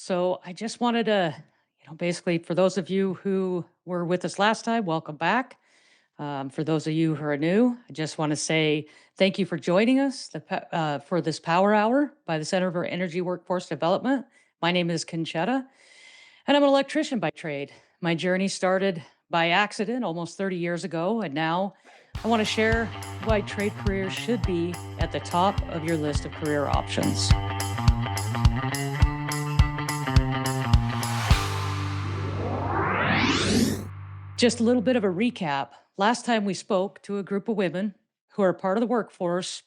So I just wanted to, basically for those of you who were with us last time, welcome back. For those of you who are new, I just want to say thank you for joining us for this Power Hour by the Center for Energy Workforce Development. My name is Concetta, and I'm an electrician by trade. My journey started by accident almost 30 years ago, and now I want to share why trade careers should be at the top of your list of career options. Just a little bit of a recap. Last time we spoke to a group of women who are part of the workforce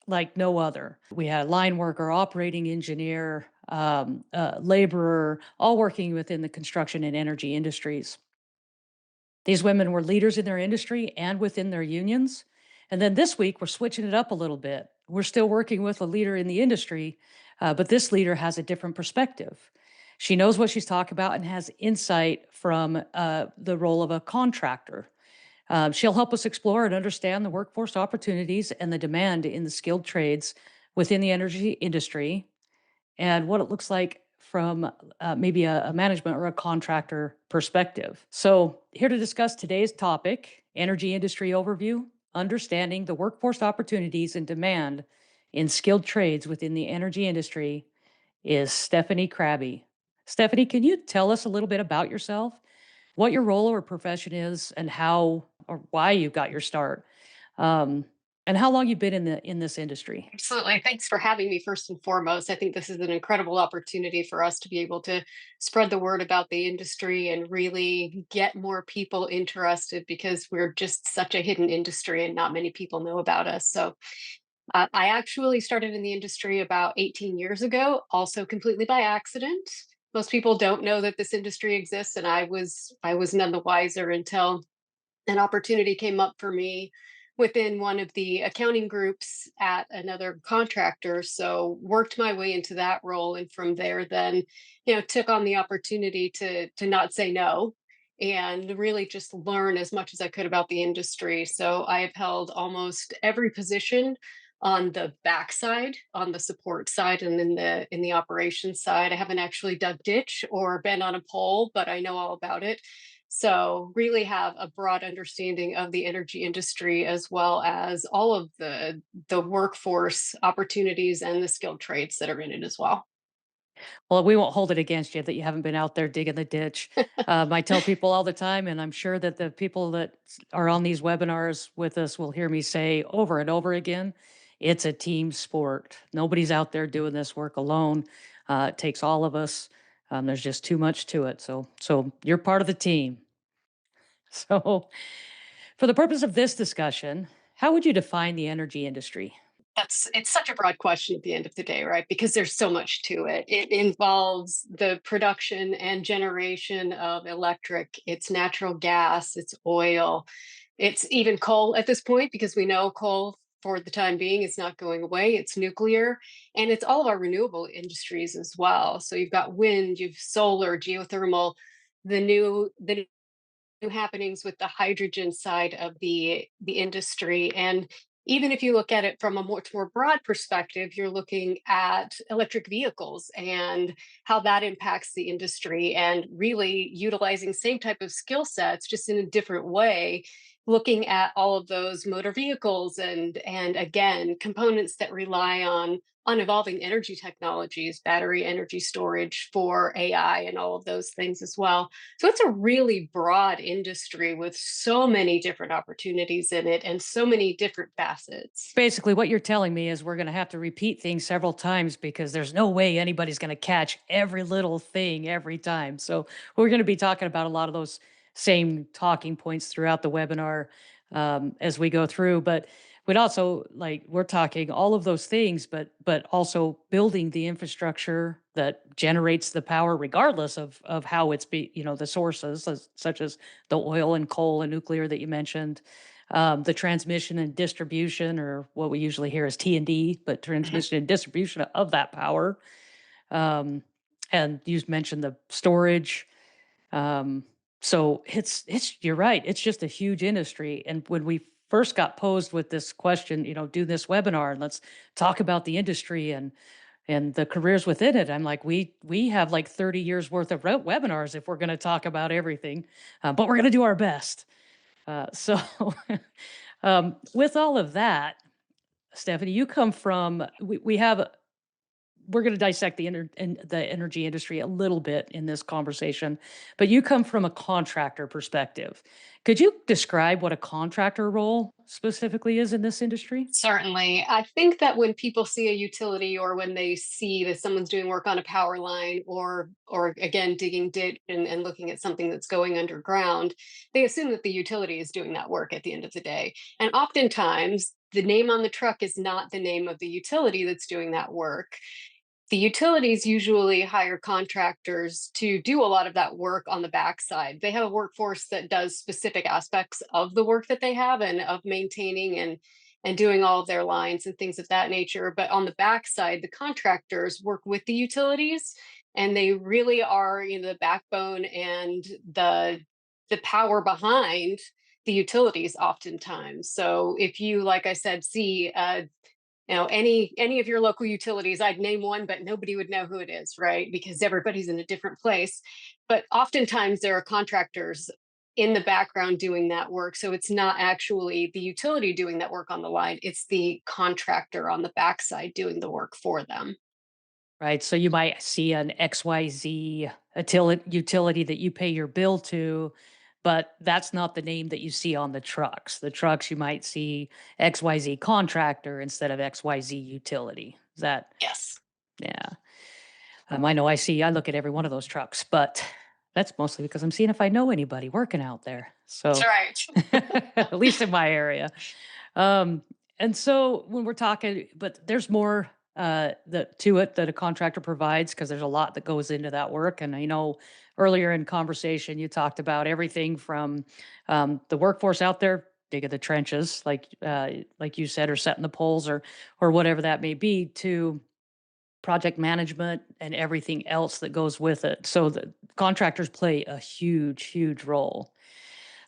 like no other. We had a line worker, operating engineer, laborer, all working within the construction and energy industries. These women were leaders in their industry and within their unions. And then this week, we're switching it up a little bit. We're still working with a leader in the industry, but this leader has a different perspective. She knows what she's talking about and has insight from the role of a contractor. She'll help us explore and understand the workforce opportunities and the demand in the skilled trades within the energy industry and what it looks like from maybe a management or a contractor perspective. So, here to discuss today's topic, energy industry overview, understanding the workforce opportunities and demand in skilled trades within the energy industry, is Stephanie Krabbe. Stephanie, can you tell us a little bit about yourself, what your role or profession is, and how or why you got your start, um, and how long you've been in this industry? Absolutely. Thanks for having me first and foremost. I think this is an incredible opportunity for us to be able to spread the word about the industry and really get more people interested because we're just such a hidden industry and not many people know about us. I actually started in the industry about 18 years ago, also completely by accident. Most people don't know that this industry exists, and I was none the wiser until an opportunity came up for me within one of the accounting groups at another contractor, so worked my way into that role, and from there then took on the opportunity to not say no and really just learn as much as I could about the industry. So I have held almost every position on the backside, on the support side, and in the operations side. I haven't actually dug ditch or been on a pole, but I know all about it. So, really have a broad understanding of the energy industry as well as all of the workforce opportunities and the skilled trades that are in it as well. Well, we won't hold it against you that you haven't been out there digging the ditch. I tell people all the time, and I'm sure that the people that are on these webinars with us will hear me say over and over again, it's a team sport. Nobody's out there doing this work alone. It takes all of us. There's just too much to it. So you're part of the team. So, for the purpose of this discussion, how would you define the energy industry? It's such a broad question at the end of the day, right? Because there's so much to it. It involves the production and generation of electric, it's natural gas, it's oil, it's even coal at this point, because we know coal for the time being is not going away. It's nuclear, and it's all of our renewable industries as well. So you've got wind, you've solar, geothermal, the new happenings with the hydrogen side of the industry. And even if you look at it from a much more broad perspective, you're looking at electric vehicles and how that impacts the industry, and really utilizing same type of skill sets just in a different way, looking at all of those motor vehicles and again components that rely on evolving energy technologies, battery energy storage for AI and all of those things as well. So it's a really broad industry with so many different opportunities in it and so many different facets. Basically, what you're telling me is we're going to have to repeat things several times because there's no way anybody's going to catch every little thing every time. So, we're going to be talking about a lot of those same talking points throughout the webinar as we go through. But we'd also like we're talking all of those things, but also building the infrastructure that generates the power, regardless of how it's the sources such as the oil and coal and nuclear that you mentioned, the transmission and distribution, or what we usually hear as T&D, but transmission and distribution of that power. Um, and you mentioned the storage. Um, so it's you're right. It's just a huge industry. And when we first got posed with this question, do this webinar and let's talk about the industry and and the careers within it. I'm like, we have like 30 years worth of webinars if we're going to talk about everything, but we're going to do our best. So, with all of that, Stephanie, you come from we have we're going to dissect the energy industry a little bit in this conversation, but you come from a contractor perspective. Could you describe what a contractor role specifically is in this industry? Certainly. I think that when people see a utility or when they see that someone's doing work on a power line or again digging ditch and looking at something that's going underground, they assume that the utility is doing that work at the end of the day. And oftentimes the name on the truck is not the name of the utility that's doing that work. The utilities usually hire contractors to do a lot of that work on the backside. They have a workforce that does specific aspects of the work that they have and of maintaining and doing all of their lines and things of that nature. But on the backside, the contractors work with the utilities, and they really are, the backbone and the power behind the utilities oftentimes. So if you, like I said, see any of your local utilities, I'd name one, but nobody would know who it is, right? Because everybody's in a different place. But oftentimes there are contractors in the background doing that work, so it's not actually the utility doing that work on the line, it's the contractor on the backside doing the work for them. Right. So you might see an XYZ utility that you pay your bill to, but that's not the name that you see on the trucks. The trucks, you might see XYZ contractor instead of XYZ utility. Is that, Yes. yeah. I know I look at every one of those trucks, but that's mostly because I'm seeing if I know anybody working out there. That's So, right. at least in my area. Um, and so when we're talking, but there's more to it that a contractor provides because there's a lot that goes into that work. And I know earlier in conversation you talked about everything from the workforce out there digging the trenches, like you said, or setting the poles, or whatever that may be, to project management and everything else that goes with it. So the contractors play a huge, huge role.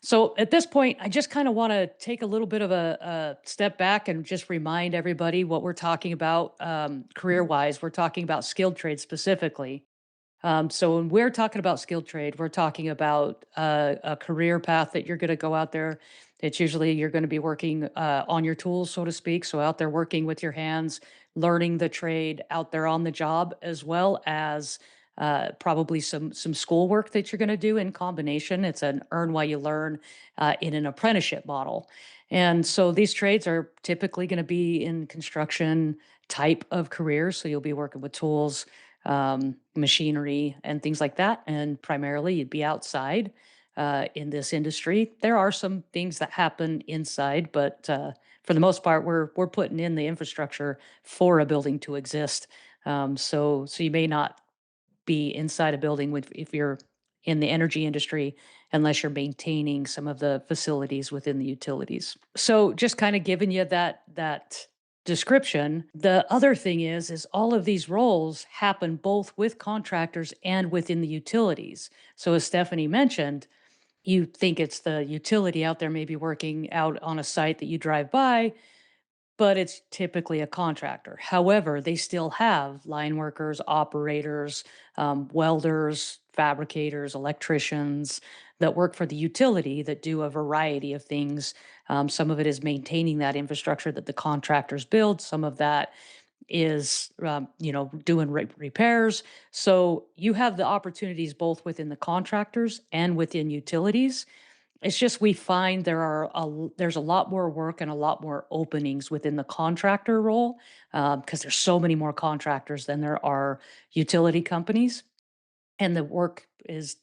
So at this point, I just kind of want to take a little bit of a step back and just remind everybody what we're talking about career wise. We're talking about skilled trade specifically. So when we're talking about skilled trade, we're talking about a career path that you're going to go out there. It's usually you're going to be working on your tools, so to speak. So out there working with your hands, learning the trade out there on the job, as well as probably some school work that you're going to do in combination. It's an earn while you learn in an apprenticeship model. And so these trades are typically going to be in construction type of careers. So you'll be working with tools, machinery, and things like that. And primarily, you'd be outside in this industry. There are some things that happen inside, but for the most part, we're putting in the infrastructure for a building to exist. So you may not be inside a building with if you're in the energy industry unless you're maintaining some of the facilities within the utilities. So just kind of giving you that description. The other thing is all of these roles happen both with contractors and within the utilities. So as Stephanie mentioned, you think it's the utility out there maybe working out on a site that you drive by, but it's typically a contractor. However, they still have line workers, operators, welders, fabricators, electricians that work for the utility that do a variety of things. Some of it is maintaining that infrastructure that the contractors build. Some of that is, doing repairs. So you have the opportunities both within the contractors and within utilities. It's just we find there's a lot more work and a lot more openings within the contractor role because there's so many more contractors than there are utility companies, and the work is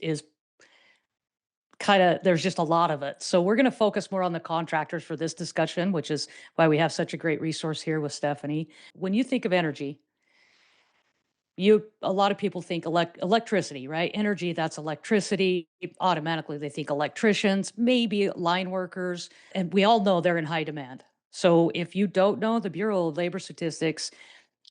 kind of there's just a lot of it. So we're going to focus more on the contractors for this discussion, which is why we have such a great resource here with Stephanie. When you think of energy, a lot of people think electricity, right? Energy, that's electricity. Automatically they think electricians, maybe line workers, and we all know they're in high demand. So if you don't know, the Bureau of Labor Statistics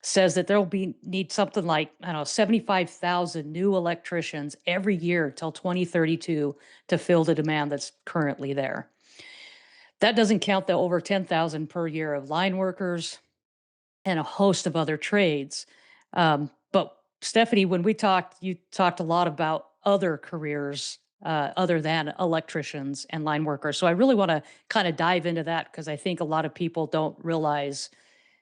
says that there'll be need something like, I don't know, 75,000 new electricians every year till 2032 to fill the demand that's currently there. That doesn't count the over 10,000 per year of line workers and a host of other trades. But Stephanie, when we talked, you talked a lot about other careers other than electricians and line workers. So I really want to kind of dive into that because I think a lot of people don't realize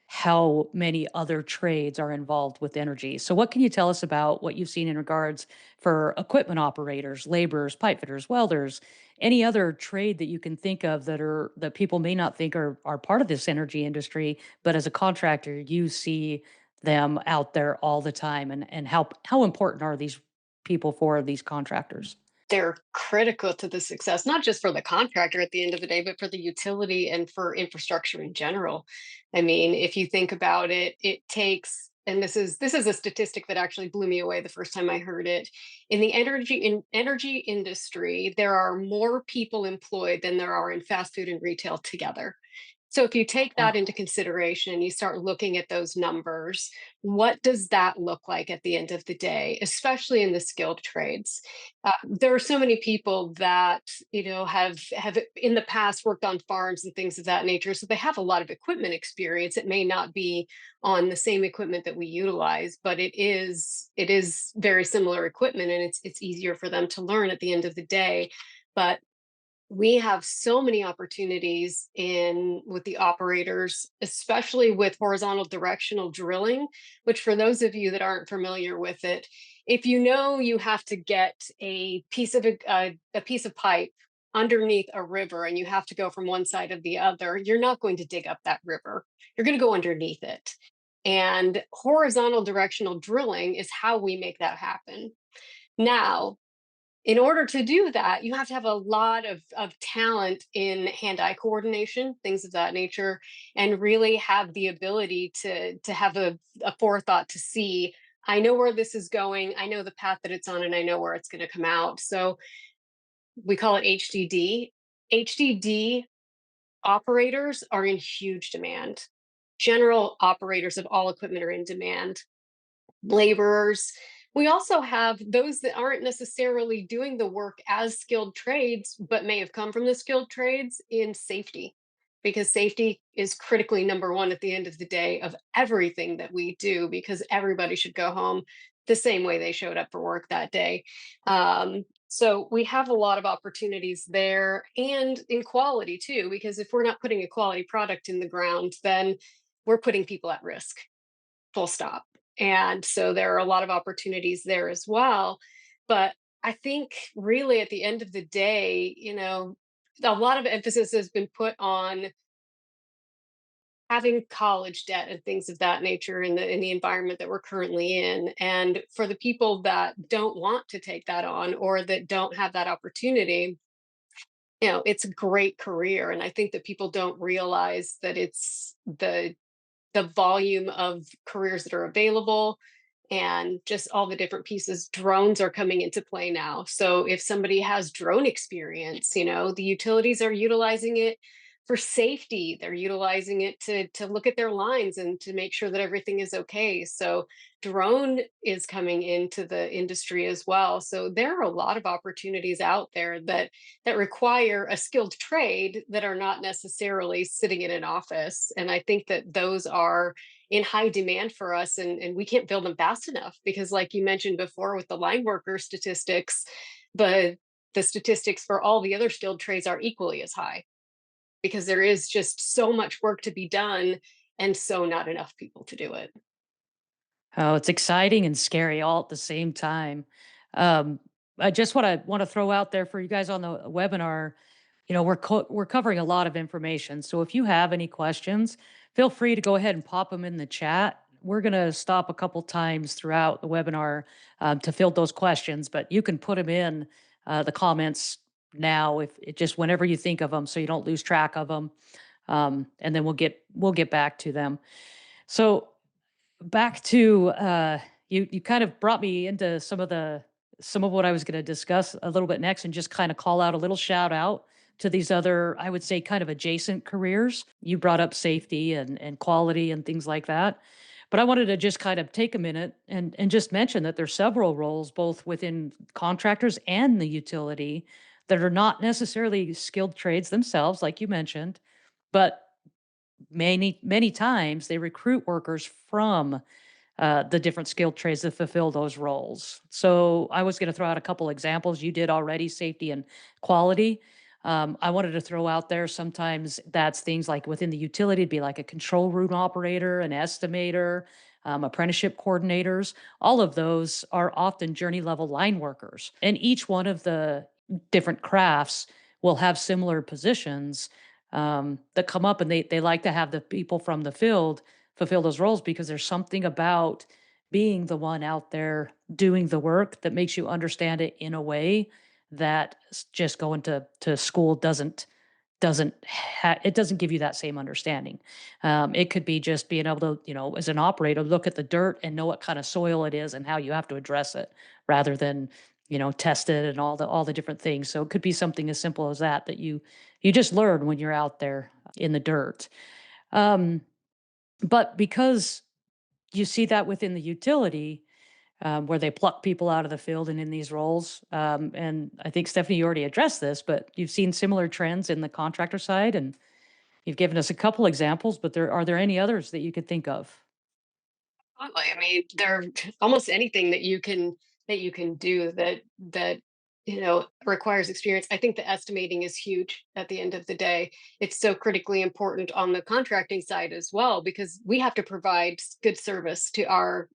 how many other trades are involved with energy. So what can you tell us about what you've seen in regards for equipment operators, laborers, pipe fitters, welders, any other trade that you can think of that people may not think are part of this energy industry, but as a contractor, you see them out there all the time and how important are these people for these contractors? They're critical to the success, not just for the contractor at the end of the day, but for the utility and for infrastructure in general. I mean, if you think about it, it takes, and this is a statistic that actually blew me away the first time I heard it. In the energy industry, there are more people employed than there are in fast food and retail together. So if you take that Wow. into consideration, you start looking at those numbers, what does that look like at the end of the day, especially in the skilled trades? There are so many people that have in the past worked on farms and things of that nature, so they have a lot of equipment experience. It may not be on the same equipment that we utilize, but it is very similar equipment, and it's easier for them to learn at the end of the day. But we have so many opportunities in with the operators, especially with horizontal directional drilling, which for those of you that aren't familiar with it, if you know you have to get a piece of pipe underneath a river and you have to go from one side of the other, you're not going to dig up that river. You're going to go underneath it. And horizontal directional drilling is how we make that happen. Now, in order to do that, you have to have a lot of talent in hand-eye coordination, things of that nature, and really have the ability to have a forethought to see, I know where this is going, I know the path that it's on, and I know where it's going to come out. So we call it HDD. HDD operators are in huge demand. General operators of all equipment are in demand, laborers. We also have those that aren't necessarily doing the work as skilled trades, but may have come from the skilled trades in safety, because safety is critically number one at the end of the day of everything that we do, because everybody should go home the same way they showed up for work that day. So we have a lot of opportunities there and in quality too, because if we're not putting a quality product in the ground, then we're putting people at risk, full stop. And so there are a lot of opportunities there as well. But I think really at the end of the day, a lot of emphasis has been put on having college debt and things of that nature in the environment that we're currently in. And for the people that don't want to take that on or that don't have that opportunity, it's a great career. And I think that people don't realize that it's the volume of careers that are available and just all the different pieces. Drones are coming into play now. So if somebody has drone experience, the utilities are utilizing it for safety. They're utilizing it to look at their lines and to make sure that everything is okay. So drone is coming into the industry as well. So there are a lot of opportunities out there that require a skilled trade that are not necessarily sitting in an office. And I think that those are in high demand for us, and we can't build them fast enough because, like you mentioned before with the line worker statistics, the the statistics for all the other skilled trades are equally as high because there is just so much work to be done and so not enough people to do it. Oh, it's exciting and scary all at the same time. Um, I just want to throw out there for you guys on the webinar. We're covering a lot of information. So if you have any questions, feel free to go ahead and pop them in the chat. We're going to stop a couple times throughout the webinar to field those questions, but you can put them in the comments now if it just whenever you think of them, so you don't lose track of them. And then we'll get back to them. So back to you kind of brought me into some of what I was going to discuss a little bit next and just kind of call out a little shout out to these other, I would say, kind of adjacent careers. You brought up safety and quality and things like that. But I wanted to just kind of take a minute and just mention that there's several roles both within contractors and the utility that are not necessarily skilled trades themselves, like you mentioned, but many times they recruit workers from the different skilled trades that fulfill those roles. So I was going to throw out a couple examples. You did already, safety and quality. I wanted to throw out there sometimes that's things like within the utility, it'd be like a control room operator, an estimator, apprenticeship coordinators. All of those are often journey level line workers. And each one of the different crafts will have similar positions that come up, and they like to have the people from the field fulfill those roles because there's something about being the one out there doing the work that makes you understand it in a way that just going to school it doesn't give you that same understanding. It could be just being able to, as an operator, look at the dirt and know what kind of soil it is and how you have to address it, rather than test it and all the different things. So it could be something as simple as that you just learn when you're out there in the dirt. Um, but because you see that within the utility, where they pluck people out of the field and in these roles. And I think, Stephanie, you already addressed this, but you've seen similar trends in the contractor side, and you've given us a couple examples, but are there any others that you could think of? Absolutely. I mean, there almost anything that you can do that requires experience. I think the estimating is huge at the end of the day. It's so critically important on the contracting side as well because we have to provide good service to our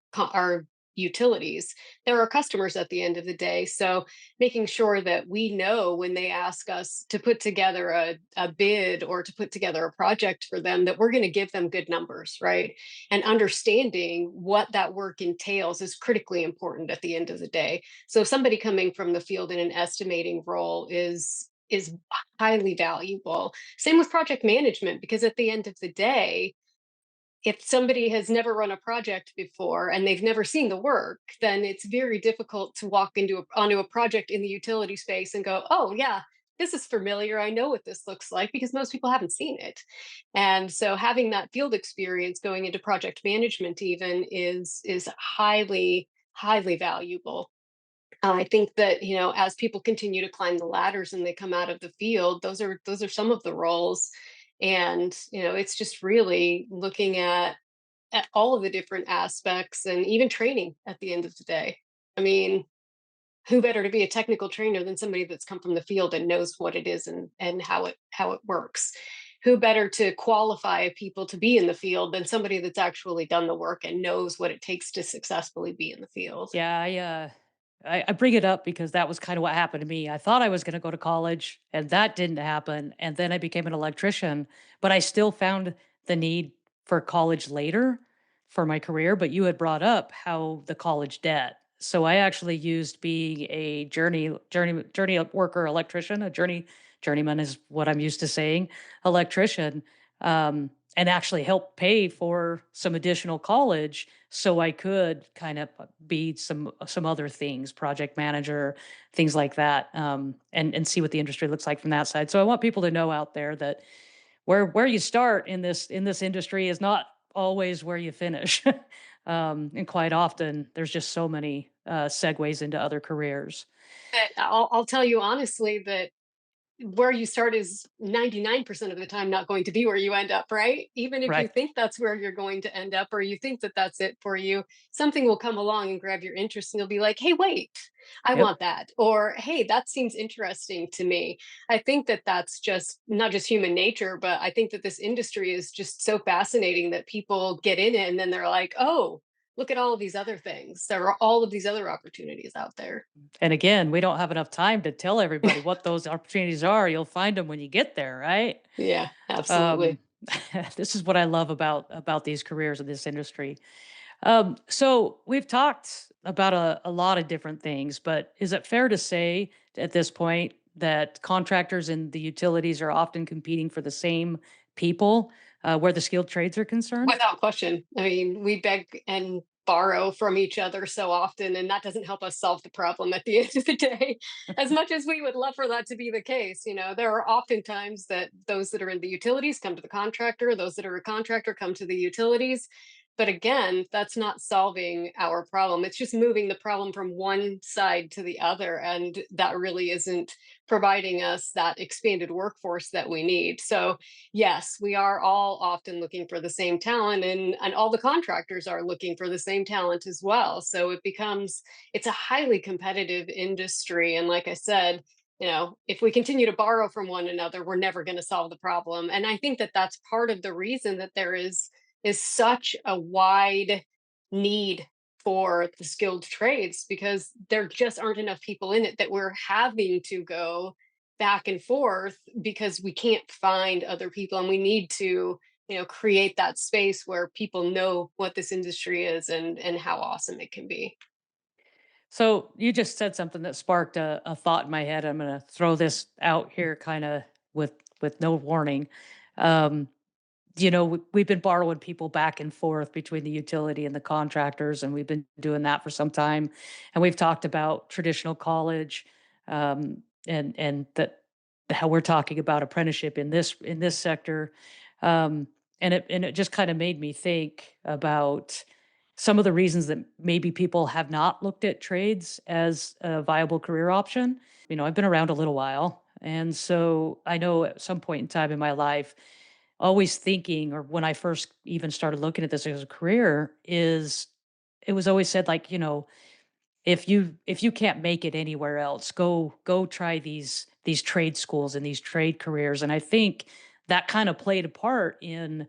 utilities. There are customers at the end of the day. So making sure that we know when they ask us to put together a bid or to put together a project for them that we're going to give them good numbers, right? And understanding what that work entails is critically important at the end of the day. So somebody coming from the field in an estimating role is highly valuable. Same with project management, because at the end of the day, if somebody has never run a project before and they've never seen the work, then it's very difficult to walk onto a project in the utility space and go, "Oh yeah, this is familiar. I know what this looks like," because most people haven't seen it. And so having that field experience going into project management even is highly valuable. I think that, as people continue to climb the ladders and they come out of the field, those are some of the roles. And, it's just really looking at all of the different aspects and even training at the end of the day. I mean, who better to be a technical trainer than somebody that's come from the field and knows what it is and how it works? Who better to qualify people to be in the field than somebody that's actually done the work and knows what it takes to successfully be in the field? Yeah, I bring it up because that was kind of what happened to me. I thought I was going to go to college, and that didn't happen. And then I became an electrician, but I still found the need for college later for my career. But you had brought up how the college debt. So I actually used being a journey worker electrician, journeyman is what I'm used to saying, electrician, and actually help pay for some additional college so I could kind of be some other things, project manager, things like that, and see what the industry looks like from that side. So I want people to know out there that where you start in this industry is not always where you finish, and quite often there's just so many segues into other careers. But I'll tell you honestly that where you start is 99% of the time not going to be where you end up, right? Even if you Right. think that's where you're going to end up, or you think that that's it for you, something will come along and grab your interest, and you'll be like, "Hey, wait, I Yep. want that." Or, "Hey, that seems interesting to me." I think that that's just not just human nature, but I think that this industry is just so fascinating that people get in it and then they're like, "Oh, look at all of these other things. There are all of these other opportunities out there." And again, we don't have enough time to tell everybody what those opportunities are. You'll find them when you get there, right? Yeah, Um, absolutely. this is what I love about these careers in this industry. So we've talked about a lot of different things, but is it fair to say at this point that contractors and the utilities are often competing for the same people where the skilled trades are concerned? Without question. I mean, we beg and borrow from each other so often, and that doesn't help us solve the problem at the end of the day. As much as we would love for that to be the case, there are often times that those that are in the utilities come to the contractor, those that are a contractor come to the utilities. But again, that's not solving our problem. It's just moving the problem from one side to the other. And that really isn't providing us that expanded workforce that we need. So, yes, we are all often looking for the same talent, and all the contractors are looking for the same talent as well. So it becomes, it's a highly competitive industry. And like I said, if we continue to borrow from one another, we're never going to solve the problem. And I think that that's part of the reason that there is such a wide need for the skilled trades, because there just aren't enough people in it, that we're having to go back and forth because we can't find other people, and we need to create that space where people know what this industry is and how awesome it can be. So you just said something that sparked a thought in my head. I'm going to throw this out here, kind of with no warning. Um, we've been borrowing people back and forth between the utility and the contractors, and we've been doing that for some time. And we've talked about traditional college, and that how we're talking about apprenticeship in this sector, um, and it just kind of made me think about some of the reasons that maybe people have not looked at trades as a viable career option. I've been around a little while, and so I know at some point in time in my life, always thinking, or when I first even started looking at this as a career, is it was always said, like, if you can't make it anywhere else, go try these trade schools and these trade careers. And I think that kind of played a part in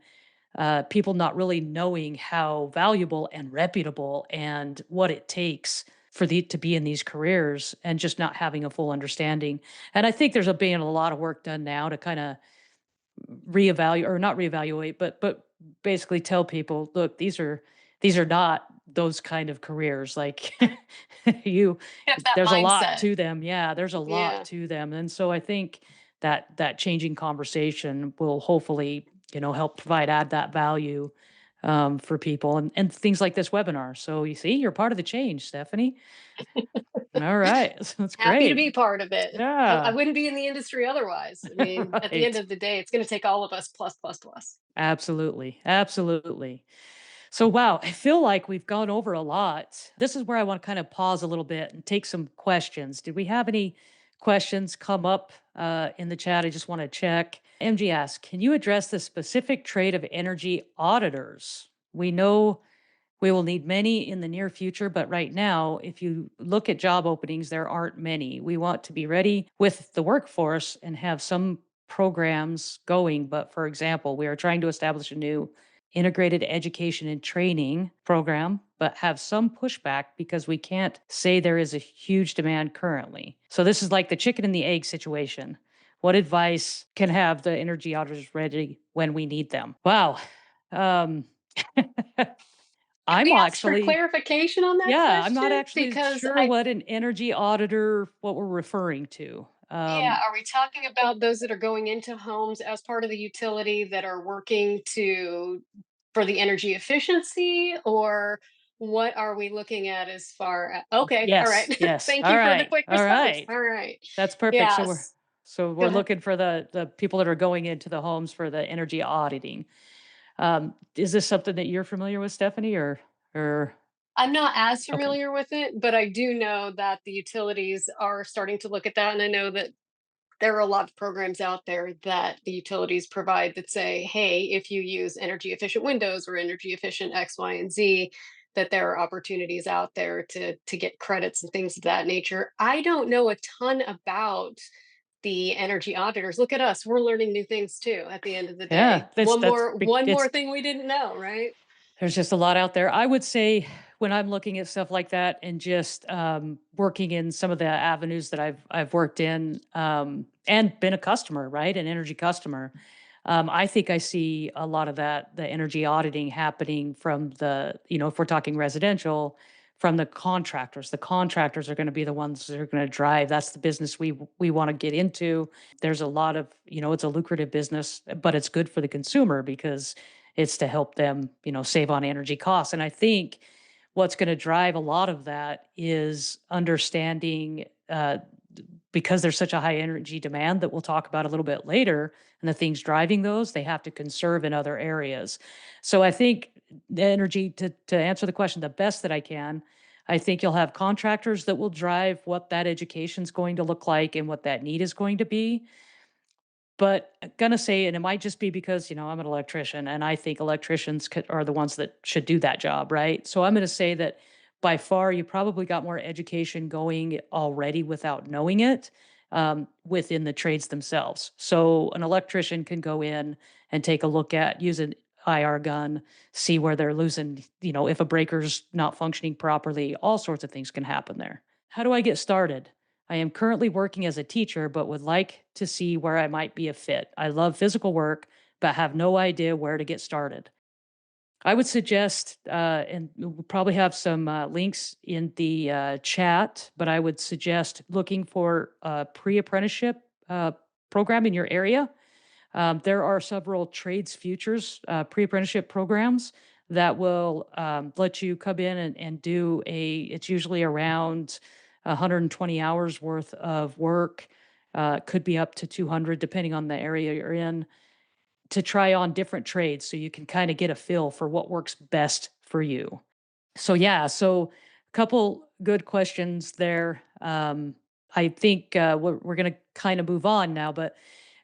people not really knowing how valuable and reputable and what it takes to be in these careers, and just not having a full understanding. And I think there's being a lot of work done now to kind of reevaluate, or not reevaluate, but basically tell people, look, these are not those kind of careers. Like, you Shift that there's a lot mindset. to them. Yeah, there's a lot Yeah. to them. And so I think that changing conversation will hopefully, help add that value for people, and things like this webinar. So you see, you're part of the change, Stephanie. All right. That's Happy to great. be part of it. I Yeah. wouldn't be in the industry otherwise. I mean, at the end Right. of the day, it's going to take all of us plus, plus, plus. Absolutely. Absolutely. So, wow, I feel like we've gone over a lot. This is where I want to kind of pause a little bit and take some questions. Did we have any questions come up in the chat? I just want to check. MG asks, can you address the specific trade of energy auditors? We know we will need many in the near future, but right now, if you look at job openings, there aren't many. We want to be ready with the workforce and have some programs going. But for example, we are trying to establish a new integrated education and training program, but have some pushback because we can't say there is a huge demand currently. So this is like the chicken and the egg situation. What advice can have the energy auditors ready when we need them? Wow. Um, Can I'm we ask for actually clarification on that yeah, I'm not question? actually Because sure what an energy auditor, what we're referring to. yeah, are we talking about those that are going into homes as part of the utility that are working for the energy efficiency, or what are we looking at as far as, okay, all Yes, right. yes. Thank All you for the right, quick all response. right. All right. That's perfect. So we're Yes. so Go we're ahead. looking for the people that are going into the homes for the energy auditing. Is this something that you're familiar with, Stephanie, or I'm not as okay? familiar with it, but I do know that the utilities are starting to look at that. And I know that there are a lot of programs out there that the utilities provide that say, hey, if you use energy efficient windows or energy efficient X, Y, and Z, that there are opportunities out there to get credits and things of that nature. I don't know a ton about the energy auditors. Look at us. We're learning new things too at the end of the Yeah, day. One more one it's more thing we didn't know, right? there's just a lot out there. I would say when I'm looking at stuff like that, and just working in some of the avenues that I've worked in, and been a customer, right, an energy customer. I think I see a lot of the energy auditing happening from if we're talking residential, from the contractors. The contractors are going to be the ones that are going to drive. That's the business we want to get into. There's a lot of, it's a lucrative business, but it's good for the consumer because it's to help them, save on energy costs. And I think what's going to drive a lot of that is understanding, because there's such a high energy demand that we'll talk about a little bit later, and the things driving those, they have to conserve in other areas. So I think energy to answer the question the best that I can. I think you'll have contractors that will drive what that education is going to look like and what that need is going to be. But I'm gonna say, and it might just be because, I'm an electrician and I think electricians are the ones that should do that job, right? So I'm gonna say that by far, you probably got more education going already without knowing it within the trades themselves. So an electrician can go in and take a look at, use an IR gun, see where they're losing, if a breaker's not functioning properly, all sorts of things can happen there. How do I get started? I am currently working as a teacher, but would like to see where I might be a fit. I love physical work, but have no idea where to get started. I would suggest, and we'll probably have some links in the chat, but I would suggest looking for a pre apprenticeship program in your area. There are several trades futures pre apprenticeship programs that will let you come in and do it's usually around 120 hours worth of work, could be up to 200 depending on the area you're in, to try on different trades so you can kind of get a feel for what works best for you. So yeah, so a couple good questions there. I think we're going to kind of move on now, but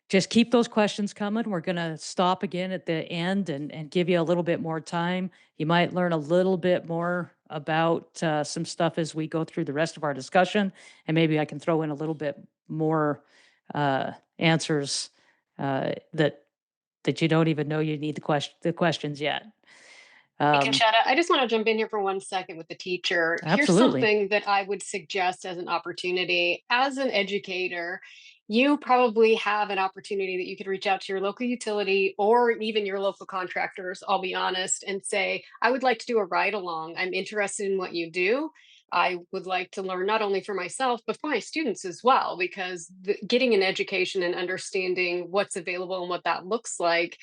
just keep those questions coming. We're going to stop again at the end and give you a little bit more time. You might learn a little bit more about some stuff as we go through the rest of our discussion, and maybe I can throw in a little bit more answers that you don't even know you need the questions yet. Hey, Um, Concetta, I just want to jump in here for 1 second with the teacher. Here's absolutely. something that I would suggest as an opportunity. As an educator, you probably have an opportunity that you could reach out to your local utility or even your local contractors, I'll be honest, and say, I would like to do a ride along. I'm interested in what you do. I would like to learn not only for myself, but for my students as well, because getting an education and understanding what's available and what that looks like,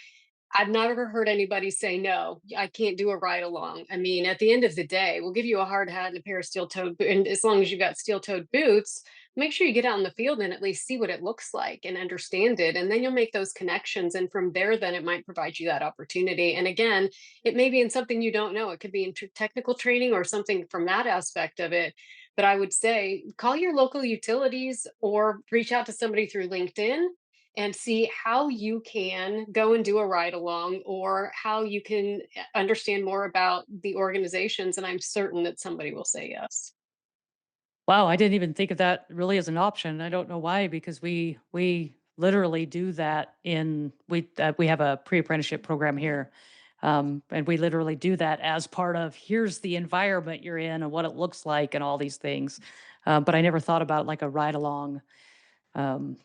I've never heard anybody say, no, I can't do a ride along. I mean, at the end of the day, we'll give you a hard hat and a pair of steel toed boots. And as long as you've got steel toed boots, make sure you get out in the field and at least see what it looks like and understand it. And then you'll make those connections. And from there, then it might provide you that opportunity. And again, it may be in something you don't know. It could be in technical training or something from that aspect of it. But I would say call your local utilities or reach out to somebody through LinkedIn and see how you can go and do a ride along or how you can understand more about the organizations. And I'm certain that somebody will say yes. Wow, I didn't even think of that really as an option. I don't know why, because we literally do that we have a pre-apprenticeship program here. And we literally do that as part of here's the environment you're in and what it looks like and all these things. But I never thought about like a ride along um,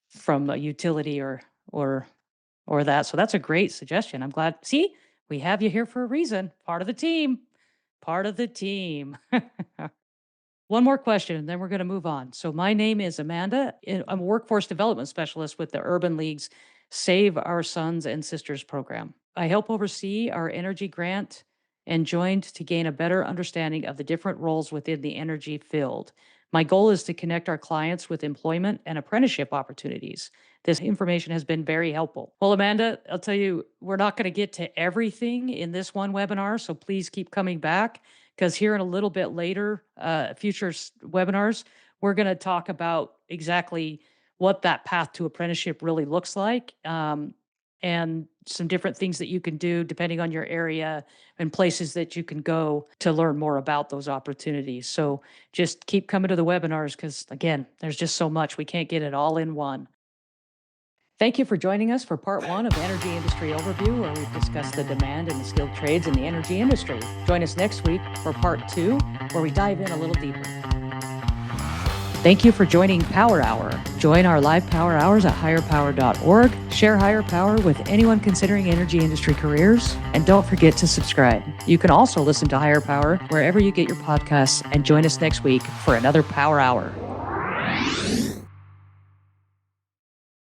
from a utility or or that. So that's a great suggestion. I'm glad. See, we have you here for a reason. Part of the team. Part of the team. One more question, and then we're going to move on. So, my name is Amanda. I'm a workforce development specialist with the Urban League's Save Our Sons and Sisters program. I help oversee our energy grant and joined to gain a better understanding of the different roles within the energy field. My goal is to connect our clients with employment and apprenticeship opportunities. This information has been very helpful. Well, Amanda, I'll tell you, we're not going to get to everything in this one webinar, so please keep coming back because here in a little bit later, future webinars, we're going to talk about exactly what that path to apprenticeship really looks like, and some different things that you can do depending on your area and places that you can go to learn more about those opportunities. So just keep coming to the webinars because, again, there's just so much. We can't get it all in one. Thank you for joining us for part one of Energy Industry Overview, where we've discussed the demand and the skilled trades in the energy industry. Join us next week for part two, where we dive in a little deeper. Thank you for joining Power Hour. Join our live Power Hours at higherpower.org. Share Higher Power with anyone considering energy industry careers. And don't forget to subscribe. You can also listen to Higher Power wherever you get your podcasts and join us next week for another Power Hour.